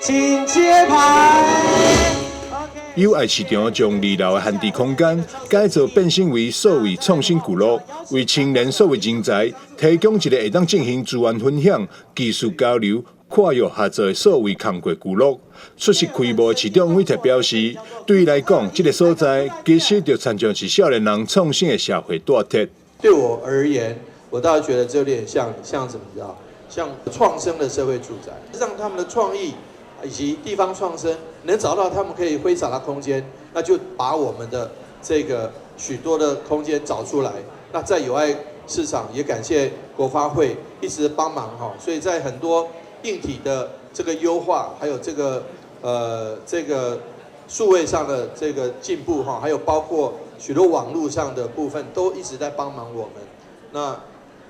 请揭牌。友爱市场将2楼的闲置空间改造变身为数位创新聚落，为青年数位人才提供一个会当进行资源分享、技术交流、跨越合作的数位工作聚落。出席开幕的市长委特表示，对伊来讲，这个所在其实就参像是少年人创新的社会大铁。对我而言，我倒是觉得这有点像什么？你知道，像创生的社会住宅，让他们的创意以及地方创生能找到他们可以挥洒的空间，那就把我们的这个许多的空间找出来。那在友爱市场也感谢国发会一直帮忙哈，所以在很多硬体的这个优化，还有这个数位上的这个进步哈，还有包括许多网络上的部分，都一直在帮忙我们。那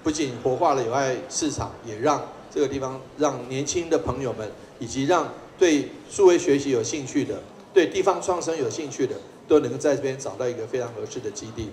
不仅活化了友爱市场，也让这个地方让年轻的朋友们，以及让对数位学习有兴趣的、对地方创生有兴趣的，都能够在这边找到一个非常合适的基地。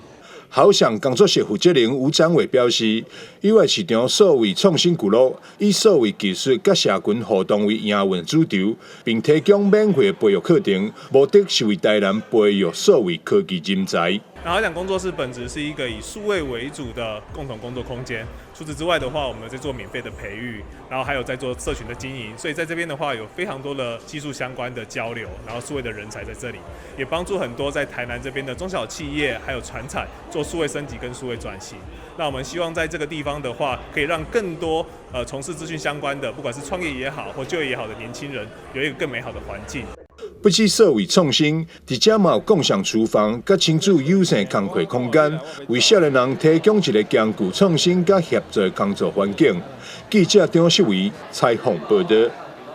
好上工作室负责人吴展伟表示，友爱市场数位创新聚落以数位技术甲社群互动为营运主轴，并提供免费培育课程，目的是为台南培育数位科技人才。然后讲工作室本质是一个以数位为主的共同工作空间。除此之外的话，我们在做免费的培育，然后还有在做社群的经营。所以在这边的话，有非常多的技术相关的交流，然后数位的人才在这里，也帮助很多在台南这边的中小企业还有传产做数位升级跟数位转型。那我们希望在这个地方的话，可以让更多从事资讯相关的，不管是创业也好或就业也好的年轻人，有一个更美好的环境。不止数位创新，伫遮嘛有共享厨房、甲亲子友善工作空间，为少年人提供一个兼具创新甲协作的工作环境。记者张世维采访报道。